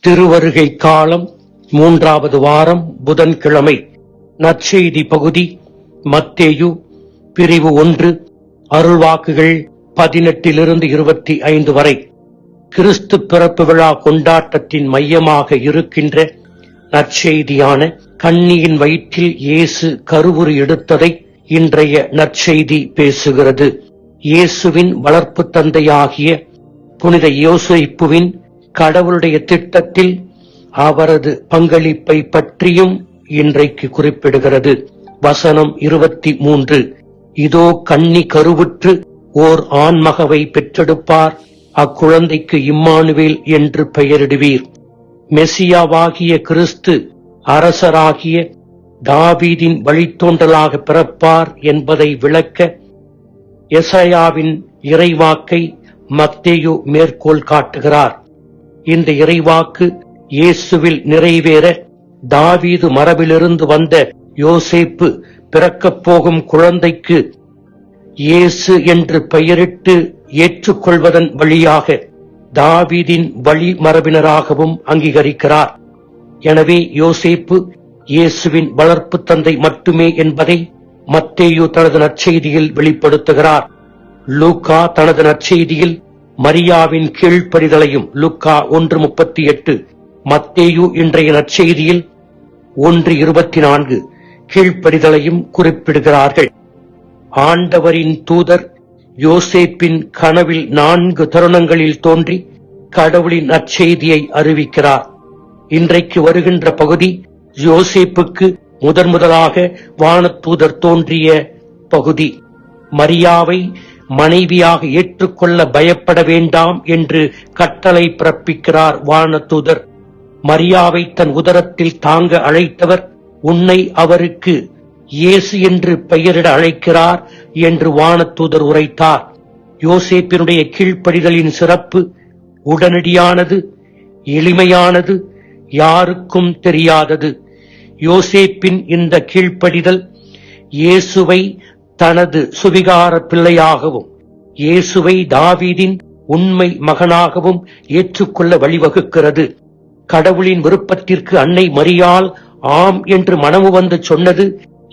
திருவருகை காலம் 3வது வாரம் புதன்கிழமை. நற்செய்தி பகுதி மத்தேயு பிரிவு 1 அருள்வாக்குகள் 18-25 வரை. கிறிஸ்து பிறப்பு விழா கொண்டாட்டத்தின் மையமாக இருக்கின்ற நற்செய்தியான கன்னியின் வயிற்றில் இயேசு கருவுறு எடுத்ததை இன்றைய நற்செய்தி பேசுகிறது. இயேசுவின் வளர்ப்பு தந்தையாகிய புனித யோசேப்புவின் கடவுளுடைய திட்டத்தில் அவரது பங்களிப்பை பற்றியும் இன்றைக்கு குறிப்பிடுகிறது. வசனம் 23, இதோ கன்னி கருவுற்று ஓர் ஆண்மகவை பெற்றெடுப்பார், அக்குழந்தைக்கு இம்மானுவேல் என்று பெயரிடுவீர். மெசியாவாகிய கிறிஸ்து அரசராகிய தாவீதின் வழித்தோன்றலாக பிறப்பார் என்பதை விளக்க எசாயாவின் இறைவாக்கை மத்தேயு மேற்கோள் காட்டுகிறார். இந்த இறைவாக்கு இயேசுவில் நிறைவேற தாவீது மரபிலிருந்து வந்த யோசேப்பு பிறக்கப் போகும் குழந்தைக்கு இயேசு என்று பெயரிட்டு ஏற்றுக்கொள்வதன் வழியாக தாவீதின் வழி மரபினராகவும் அங்கீகரிக்கிறார். எனவே யோசேப்பு இயேசுவின் வளர்ப்பு தந்தை மட்டுமே என்பதை மத்தேயு தனது நற்செய்தியில் வெளிப்படுத்துகிறார். லூக்கா தனது நற்செய்தியில் மரியாவின் கீழ்ப்படிதலையும் லூக்கா 1:38, மத்தேயு இன்றைய நற்செய்தியில் 1:24 கீழ்ப்படிதலையும் குறிப்பிடுகிறார்கள். ஆண்டவரின் தூதர் யோசேப்பின் கனவில் 4 தருணங்களில் தோன்றி கடவுளின் நற்செய்தியை அறிவிக்கிறார். இன்றைக்கு வருகின்ற பகுதி யோசேப்புக்கு முதலாக வானதூதர் தோன்றிய பகுதி. மரியாவை மனைவியாக ஏற்றுக்கொள்ள பயப்பட வேண்டாம் என்று கட்டளை பிறப்பிக்கிறார் வானதூதர். மரியாவை தன் உதரத்தில் தாங்க அழைத்தவர் உன்னை அவருக்கு இயேசு என்று பெயரிட அழைக்கிறார் என்று வானதூதர் உரைத்தார். யோசேப்பினுடைய கீழ்ப்படிதலின் சிறப்பு உடனடியானது, எளிமையானது, யாருக்கும் தெரியாதது. யோசேப்பின் இந்த கீழ்ப்படிதல் இயேசுவை தனது சுவிகார பிள்ளையாகவும் இயேசுவை தாவீதின் உண்மை மகனாகவும் ஏற்றுக்கொள்ள வழிவகுக்கிறது. கடவுளின் விருப்பத்திற்கு அன்னை மரியாள் ஆம் என்று மனமு வந்து சொன்னது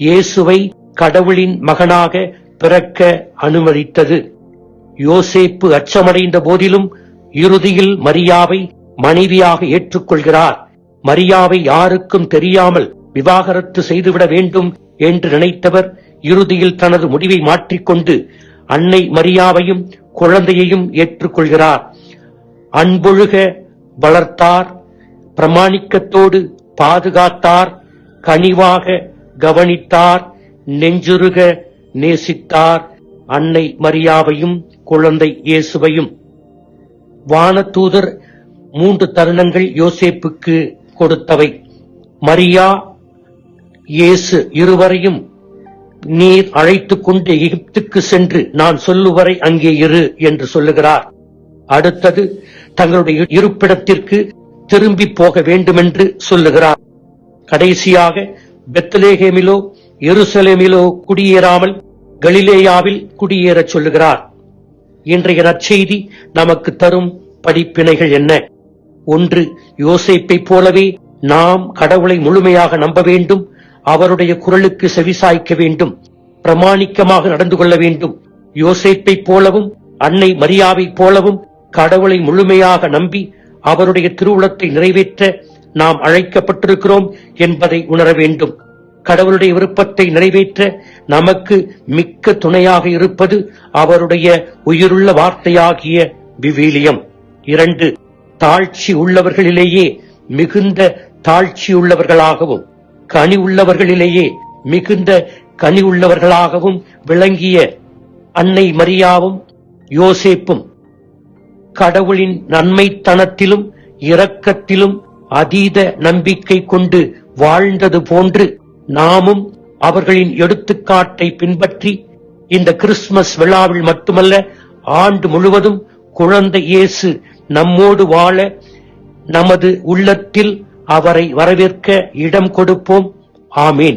இயேசுவை கடவுளின் மகனாக பிறக்க அனுமதித்தது. யோசேப்பு அச்சமடைந்த போதிலும் இறுதியில் மரியாவை மனைவியாக ஏற்றுக்கொள்கிறார். மரியாவை யாருக்கும் தெரியாமல் விவாகரத்து செய்துவிட வேண்டும் என்று நினைத்தவர் இறுதியில் தனது முடிவை மாற்றிக்கொண்டு அன்னை மரியாவையும் குழந்தையையும் ஏற்றுக்கொள்கிறார். அன்பொழுக வளர்த்தார், பிரமாணிக்கத்தோடு பாதுகாத்தார், கனிவாக கவனித்தார், நெஞ்சுருக நேசித்தார் அன்னை மரியாவையும் குழந்தை இயேசுவையும். வானதூதர் 3 தருணங்கள் யோசேப்புக்கு கொடுத்தவை. மரியா இயேசு இருவரையும் நீர் அழைத்துக் கொண்டு எகிப்துக்கு சென்று நான் சொல்லுவரை அங்கே இரு என்று சொல்லுகிறார். அடுத்தது தங்களுடைய இருப்பிடத்திற்கு திரும்பி போக வேண்டுமென்று சொல்லுகிறார். கடைசியாக பெத்லகேமிலோ எருசலேமிலோ குடியேறாமல் கலிலேயாவில் குடியேறச் சொல்லுகிறார். இன்றைய நற்செய்தி நமக்கு தரும் படிப்பினைகள் என்ன? 1. யோசேப்பை போலவே நாம் கடவுளை முழுமையாக நம்ப வேண்டும், அவருடைய குரலுக்கு செவிசாய்க்க வேண்டும், பிரமாணிக்கமாக நடந்து கொள்ள வேண்டும். யோசேப்பை போலவும் அன்னை மரியாவை போலவும் கடவுளை முழுமையாக நம்பி அவருடைய திருவுளத்தை நிறைவேற்ற நாம் அழைக்கப்பட்டிருக்கிறோம் என்பதை உணர வேண்டும். கடவுளுடைய விருப்பத்தை நிறைவேற்ற நமக்கு மிக்க துணையாக இருப்பது அவருடைய உயிருள்ள வார்த்தையாகிய விவிலியம். 2. தாழ்ச்சி உள்ளவர்களிலேயே மிகுந்த தாழ்ச்சி உள்ளவர்களாகவும் கனி உள்ளவர்களிலேயே மிகுந்த கனி உள்ளவர்களாகவும் விளங்கிய அன்னை மரியாவும் யோசேப்பும் கடவுளின் நன்மைத்தனத்திலும் இரக்கத்திலும் அதீத நம்பிக்கை கொண்டு வாழ்ந்தது போன்று நாமும் அவர்களின் எடுத்துக்காட்டை பின்பற்றி இந்த கிறிஸ்துமஸ் விழாவில் மட்டுமல்ல ஆண்டு முழுவதும் குழந்தை இயேசு நம்மோடு வாழ நமது உள்ளத்தில் அவரை வரவேற்க இடம் கொடுப்போம். ஆமீன்.